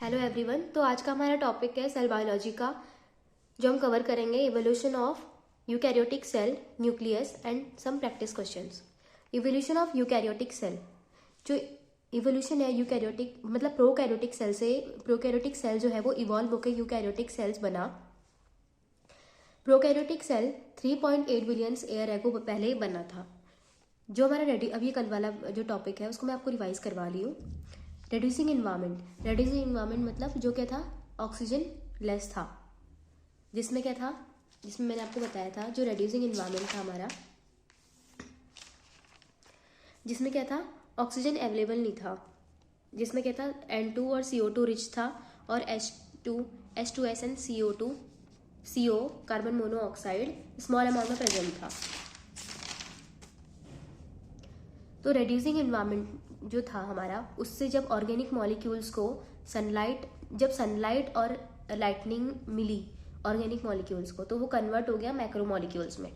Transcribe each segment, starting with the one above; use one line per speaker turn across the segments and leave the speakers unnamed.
Hello everyone. तो आज का हमारा टॉपिक है सेल बायोलॉजी का, जो हम कवर करेंगे evolution of eukaryotic cell, nucleus and some practice questions. Evolution of eukaryotic cell, जो इवोल्यूशन है यूकैरियोटिक मतलब प्रोकैरियोटिक सेल से, प्रोकैरियोटिक सेल जो है वो इवॉल्व होकर यूकैरियोटिक सेल्स बना। Prokaryotic cell 3.8 billion year ago पहले बना था। जो हमारा अभी कल वाला जो टॉपिक है उसको मैं आपको रिवाइज करवा रही हूँ। Reducing environment. रेड्यूसिंग इन्वायरमेंट मतलब जो क्या था, ऑक्सीजन लेस था। जिसमें क्या था, जिसमें मैंने आपको बताया था जो रेड्यूसिंग इन्वायरमेंट था हमारा, जिसमें क्या था, ऑक्सीजन अवेलेबल नहीं था। जिसमें क्या था, N2 और CO2 रिच था और H2S and CO carbon monoxide small amount में प्रेजेंट था। तो रेड्यूसिंग इन्वायरमेंट जो था हमारा, उससे जब ऑर्गेनिक मॉलिक्यूल्स को जब सनलाइट और लाइटनिंग मिली ऑर्गेनिक मॉलिक्यूल्स को, तो वो कन्वर्ट हो गया मैक्रो मॉलिक्यूल्स में।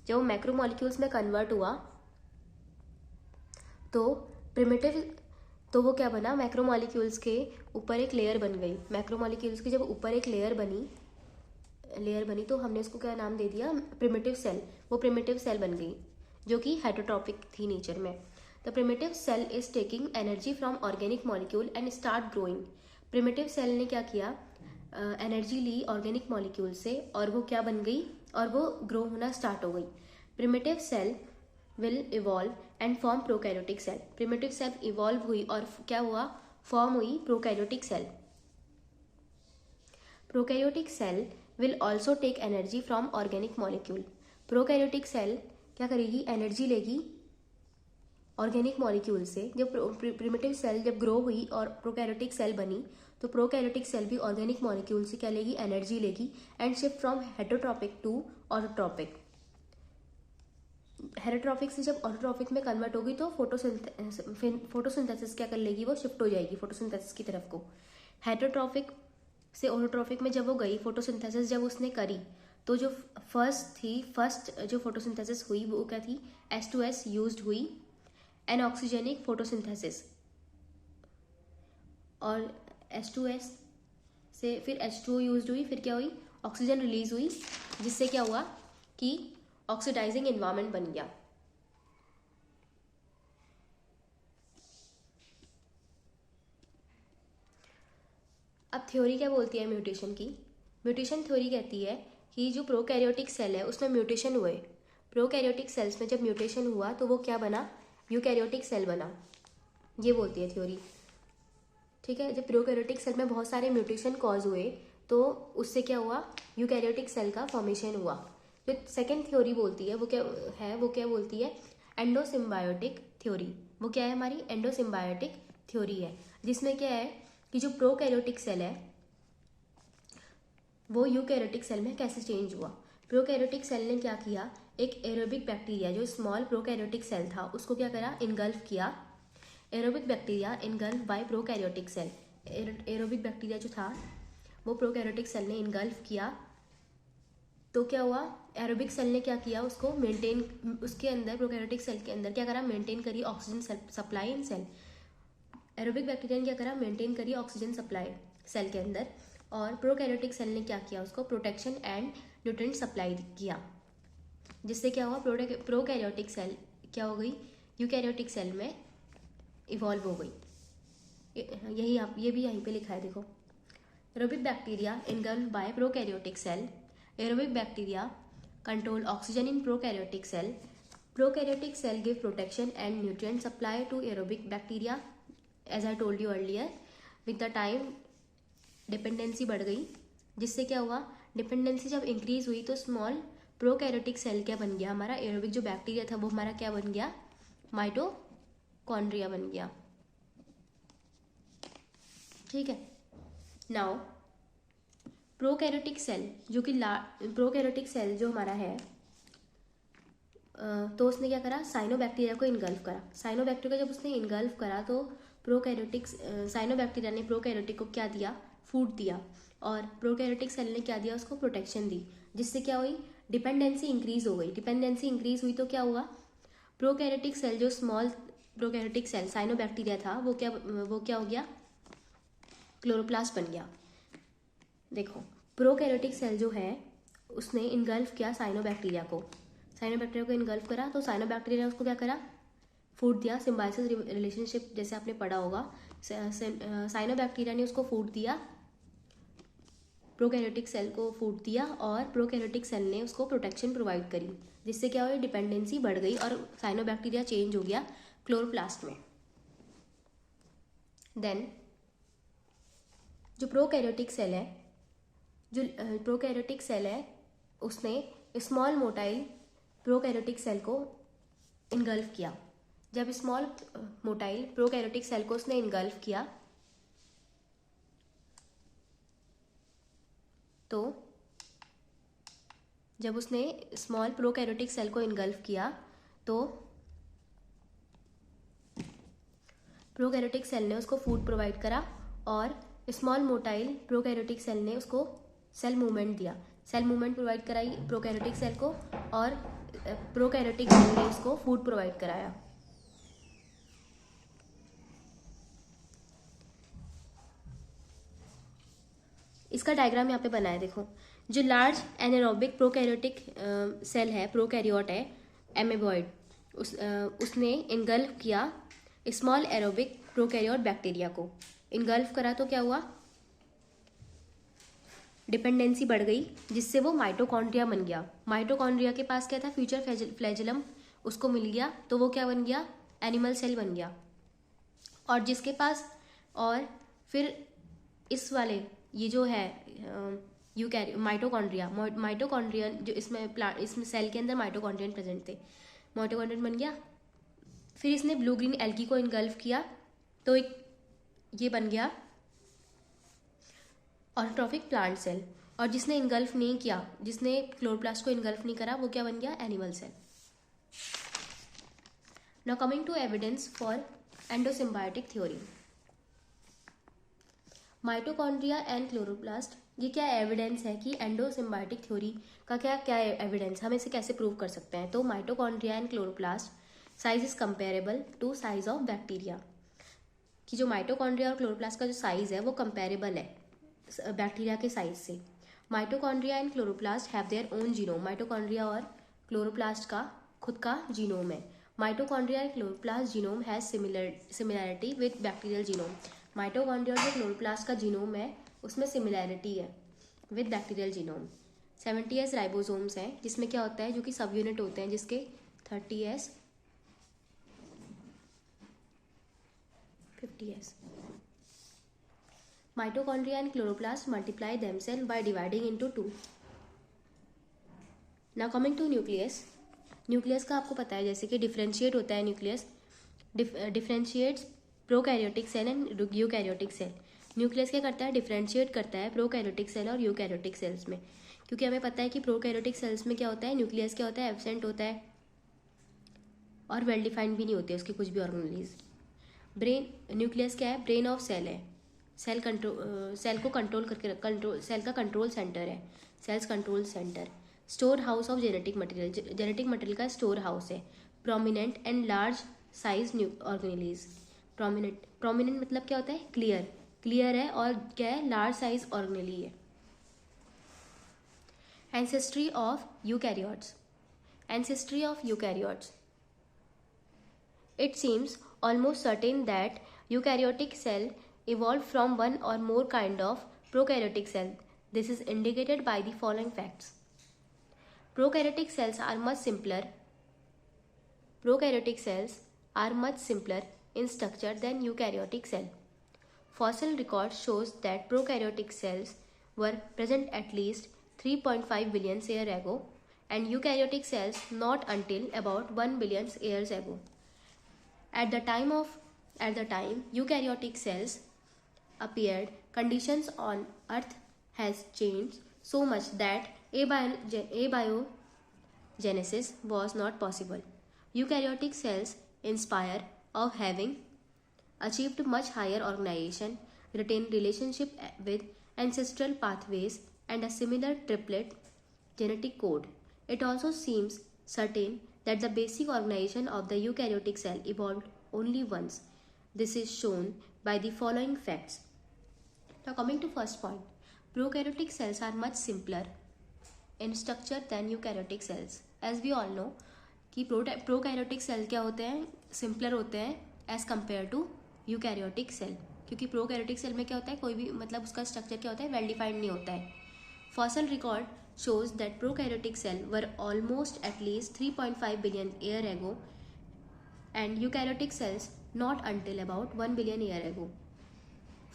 जब वो मैक्रो मॉलिक्यूल्स में कन्वर्ट हुआ तो वो क्या बना, मैक्रो मॉलिक्यूल्स के ऊपर एक लेयर बन गई। मैक्रो मॉलिक्यूल्स की जब ऊपर एक लेयर बनी तो हमने उसको क्या नाम दे दिया, प्रिमिटिव सेल। वो प्रिमिटिव सेल बन गई जो कि हेटरोट्रॉपिक थी नेचर में। The primitive cell is taking energy from organic molecule and start growing. Primitive cell ने क्या किया, एनर्जी ली ऑर्गेनिक मॉलिक्यूल से और वो क्या बन गई, और वो ग्रो होना स्टार्ट हो गई। Primitive cell will evolve and form prokaryotic cell. Primitive cell evolve हुई और क्या हुआ, फॉर्म हुई prokaryotic cell. Prokaryotic cell will also take energy from organic molecule. Prokaryotic cell क्या करेगी, एनर्जी लेगी ऑर्गेनिक मॉलिक्यूल से। जब प्रिमिटिव सेल जब ग्रो हुई और प्रोकैरियोटिक सेल बनी, तो प्रोकैरियोटिक सेल भी ऑर्गेनिक मॉलिक्यूल से क्या लेगी, एनर्जी लेगी and shift from heterotrophic to autotrophic. Heterotrophic से जब ऑटोट्रॉपिक में कन्वर्ट होगी तो फोटोसिंथेसिस क्या कर लेगी, वो शिफ्ट हो जाएगी फोटोसिंथेसिस की तरफ को। हेटरोट्रॉपिक से ऑटोट्रॉपिक में जब वो गई, फोटोसिंथेसिस जब उसने करी, तो जो फर्स्ट जो फोटोसिंथेसिस हुई वो क्या थी, H2S यूज्ड हुई, एनऑक्सीजेनिक फोटोसिंथेसिस। और H2S से फिर H2O यूज्ड हुई, फिर क्या हुई, ऑक्सीजन रिलीज हुई, जिससे क्या हुआ कि ऑक्सीडाइजिंग एनवायरनमेंट बन गया। अब थ्योरी क्या बोलती है म्यूटेशन की। म्यूटेशन थ्योरी कहती है कि जो प्रोकैरियोटिक सेल है उसमें म्यूटेशन हुए। प्रोकैरियोटिक सेल्स में जब म्यूटेशन हुआ तो वो क्या बना, यूकैरियोटिक सेल बना। ये बोलती है थ्योरी, ठीक है। जब प्रोकैरियोटिक सेल में बहुत सारे म्यूटेशन कॉज हुए तो उससे क्या हुआ, यूकैरियोटिक सेल का फॉर्मेशन हुआ। जो सेकेंड थ्योरी बोलती है वो क्या बोलती है, एंडोसिम्बायोटिक थ्योरी। वो क्या है, हमारी एंडोसिम्बायोटिक थ्योरी है, जिसमें क्या है कि जो प्रोकैरियोटिक सेल है वो यूकैरियोटिक सेल में कैसे चेंज हुआ। प्रोकैरियोटिक सेल ने क्या किया, एक एरोबिक बैक्टीरिया जो स्मॉल प्रोकैरियोटिक सेल था उसको क्या करा, इनगल्फ किया। Aerobic bacteria engulf by prokaryotic cell. Aerobic bacteria जो था वो प्रोकैरियोटिक सेल ने इनगल्फ किया। तो क्या हुआ, एरोबिक सेल ने क्या किया, उसको मेंटेन, उसके अंदर प्रोकैरियोटिक सेल के अंदर क्या करा, मेंटेन करी oxygen supply in cell. Aerobic bacteria ने क्या करा, मेंटेन करी ऑक्सीजन सप्लाई सेल के अंदर। और प्रोकैरियोटिक सेल ने क्या किया, उसको प्रोटेक्शन एंड न्यूट्रिएंट सप्लाई किया। जिससे क्या हुआ, प्रोकैरियोटिक सेल क्या हो गई, यूकैरियोटिक सेल में इवॉल्व हो गई। यही आप ये भी यहीं पे लिखा है, देखो। Aerobic bacteria engulf by prokaryotic cell. Aerobic bacteria control oxygen in prokaryotic cell. Prokaryotic cell give protection and nutrient supply to aerobic bacteria. As I told you earlier, with the time dependency बढ़ गई, जिससे क्या हुआ, dependency जब increase हुई तो small prokaryotic cell क्या बन गया, हमारा एरोबिक जो बैक्टीरिया था वो हमारा क्या बन गया, माइटोकॉन्ड्रिया बन गया, ठीक है। Now prokaryotic cell prokaryotic cell जो हमारा है, तो उसने क्या करा, साइनोबैक्टीरिया को इनगल्फ करा। साइनोबैक्टीरिया को जब उसने इनगल्फ करा तो साइनोबैक्टीरिया ने प्रोकैरियोटिक को क्या दिया, फूड दिया। और प्रोकैरियोटिक सेल ने क्या दिया, उसको प्रोटेक्शन दी। जिससे क्या हुई, डिपेंडेंसी इंक्रीज हो गई। डिपेंडेंसी इंक्रीज हुई तो क्या हुआ, प्रोकैरियोटिक सेल जो स्मॉल प्रोकैरियोटिक सेल साइनोबैक्टीरिया था वो क्या हो गया, क्लोरोप्लास्ट बन गया। देखो प्रोकैरियोटिक सेल जो है उसने इनगल्फ किया साइनोबैक्टीरिया को, साइनोबैक्टीरिया को इनगल्फ करा, तो साइनोबैक्टीरिया ने उसको क्या करा, फूड दिया। सिम्बायोसिस रिलेशनशिप जैसे आपने पढ़ा होगा, साइनोबैक्टीरिया ने उसको फूड दिया, प्रोकैरियोटिक सेल को फूड दिया, और प्रोकैरियोटिक सेल ने उसको प्रोटेक्शन प्रोवाइड करी, जिससे क्या हुआ, डिपेंडेंसी बढ़ गई और साइनोबैक्टीरिया चेंज हो गया क्लोरोप्लास्ट में। देन जो प्रोकैरियोटिक सेल है, जो प्रोकैरियोटिक सेल है उसने स्मॉल मोटाइल प्रोकैरियोटिक सेल को इनगल्फ किया। जब स्मॉल मोटाइल प्रोकैरियोटिक सेल को उसने इनगल्फ किया तो जब उसने स्मॉल प्रोकैरियोटिक सेल को इनगल्फ किया तो प्रोकैरियोटिक सेल ने उसको फूड प्रोवाइड करा, और स्मॉल मोटाइल प्रोकैरियोटिक सेल ने उसको सेल मूवमेंट दिया, सेल मूवमेंट प्रोवाइड कराई प्रोकैरियोटिक सेल को, और प्रोकैरियोटिक सेल ने उसको फूड प्रोवाइड कराया। इसका डायग्राम यहाँ पे बना है, देखो जो लार्ज एनारोबिक प्रोकैरियोटिक सेल है, प्रोकैरियोट है, एमेबॉइड, उसने इनगल्फ किया स्मॉल एरोबिक प्रोकैरियोट बैक्टीरिया को। इनगल्फ करा तो क्या हुआ, डिपेंडेंसी बढ़ गई, जिससे वो माइटोकॉन्ड्रिया बन गया। माइटोकॉन्ड्रिया के पास क्या था, फ्यूचर फ्लैजेलम, उसको मिल गया तो वो क्या बन गया, एनिमल सेल बन गया। और जिसके पास, और फिर इस वाले ये जो है माइटोकॉन्ड्रिया जो इसमें सेल के अंदर माइटोकॉन्ड्रियन प्रेजेंट थे, माइटोकॉन्ड्रियन बन गया। फिर इसने ब्लू ग्रीन एल्गी को इनगल्फ किया तो एक ये बन गया ऑटोट्रॉफिक प्लांट सेल, और जिसने इनगल्फ नहीं किया, जिसने क्लोरोप्लास्ट को इनगल्फ नहीं करा, वो क्या बन गया, animal cell. Now coming to evidence for endosymbiotic theory. Mitochondria and chloroplast, ये क्या एविडेंस है कि एंडोसिम्बायोटिक थ्योरी का क्या क्या एविडेंस, हम इसे कैसे प्रूव कर सकते हैं। तो mitochondria and chloroplast size is comparable to size of bacteria, कि जो माइटोकॉन्ड्रिया और क्लोरोप्लास्ट का जो साइज है वो कंपेरेबल है बैक्टीरिया के साइज से। Mitochondria and chloroplast have their own genome, mitochondria और क्लोरोप्लास्ट का खुद का जीनोम है। Mitochondria and chloroplast genome has similarity with bacterial genome, mitochondria और जो क्लोरोप्लास्ट का जीनोम है उसमें सिमिलैरिटी है with bacterial genome. 70S ribosomes हैं, जिसमें क्या होता है, जो कि सब यूनिट होते हैं, जिसके 30S 50S। Mitochondria and chloroplast multiply themselves by dividing into two. Now coming to nucleus. Nucleus का आपको पता है जैसे कि डिफ्रेंशिएट होता है nucleus, differentiates prokaryotic cell and eukaryotic cell. Nucleus क्या करता है, डिफ्रेंशिएट करता है प्रोकैरियोटिक सेल और यूकैरियोटिक सेल्स में, क्योंकि हमें पता है कि प्रोकैरियोटिक सेल्स में क्या होता है, न्यूक्लियस क्या होता है, एब्सेंट होता है और वेल डिफाइंड भी नहीं होती है उसकी कुछ भी ऑर्गेनेलिज। न्यूक्लियस क्या है, ब्रेन ऑफ सेल है, सेल को कंट्रोल करके सेल का कंट्रोल सेंटर है, cell's control centre. Store house of genetic material, genetic material का स्टोर हाउस है। Prominent and large size organelles, prominent मतलब क्या होता है, क्लियर है, और क्या है, लार्ज साइज ऑर्गेनेली है। Ancestry of eukaryotes, ancestry of eukaryotes, it seems almost certain that eukaryotic cell evolved from one or more kind of prokaryotic cell. This is indicated by the following facts. Prokaryotic cells are much simpler. Prokaryotic cells are much simpler in structure than eukaryotic cell. Fossil record shows that prokaryotic cells were present at least 3.5 billion years ago and eukaryotic cells not until about 1 billion years ago. At the time eukaryotic cells appeared, conditions on Earth has changed so much that abiogenesis was not possible. Eukaryotic cells, in spite of having achieved much higher organization, retain relationship with ancestral pathways and a similar triplet genetic code. It also seems certain that the basic organization of the eukaryotic cell evolved only once. This is shown by the following facts. Now coming to first point, prokaryotic cells are much simpler in structure than eukaryotic cells. As we all know कि prokaryotic cell क्या होते हैं, simpler होते हैं as compare to eukaryotic cell, क्योंकि prokaryotic cell में क्या होता है, कोई भी मतलब उसका स्ट्रक्चर क्या होता है, वेल डिफाइंड नहीं होता है. Fossil record shows that prokaryotic cells were almost at least 3.5 billion year ago and eukaryotic cells not until about 1 billion year ago.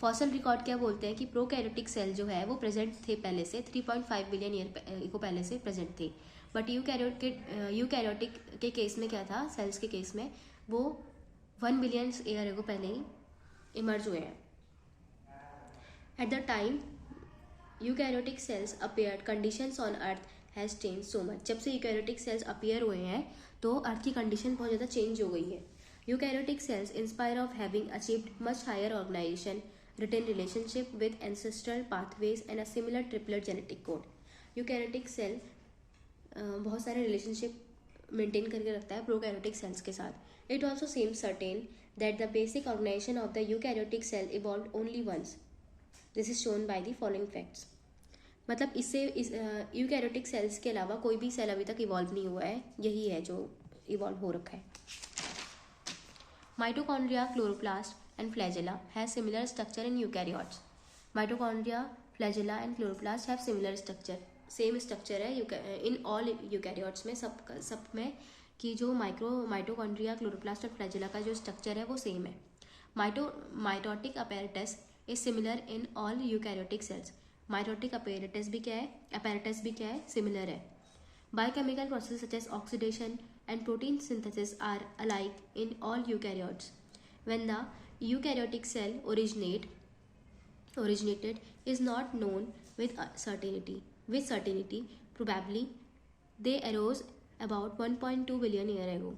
Fossil record क्या बोलते हैं कि प्रोकैरियोटिक सेल जो है वो प्रेजेंट थे पहले से 3.5 बिलियन ईयर को पहले से प्रेजेंट थे. बट यूकैरियोटिक के केस में क्या था, सेल्स के केस में वो 1 बिलियन ईयर को पहले ही इमर्ज हुए हैं. At the time eukaryotic cells appeared, conditions on earth has change so much. जब से यूकैरियोटिक सेल्स अपीयर हुए हैं तो अर्थ की कंडीशन बहुत ज़्यादा चेंज हो गई है. Eukaryotic cells inspire of having achieved much higher organisation, written relationship with ancestral pathways and a similar triplet genetic code. Eukaryotic cell बहुत सारे रिलेशनशिप मेंटेन करके रखता है प्रोकैरियोटिक सेल्स के साथ. It also seems certain that the basic organization of the eukaryotic cell evolved only once. This is shown by the following facts. मतलब इससे eukaryotic cells के अलावा कोई भी सेल अभी तक इवॉल्व नहीं हुआ है, यही है जो इवॉल्व हो रखा है. Mitochondria, chloroplast and flagella has similar structure in eukaryotes. Mitochondria, flagella and chloroplast have similar structure. Same structure है in all eukaryotes में, सब में कि जो माइटोकॉन्ड्रिया, क्लोरोप्लास्ट और फ्लैजेला का जो स्ट्रक्चर है वो सेम है. Mitotic apparatus is similar in all eukaryotic cells. Mitotic apparatus भी क्या है, सिमिलर है. Biochemical processes such as oxidation and protein synthesis are alike in all eukaryotes. When the eukaryotic cell originated is not known with certainty. Probably they arose about 1.2 billion years ago.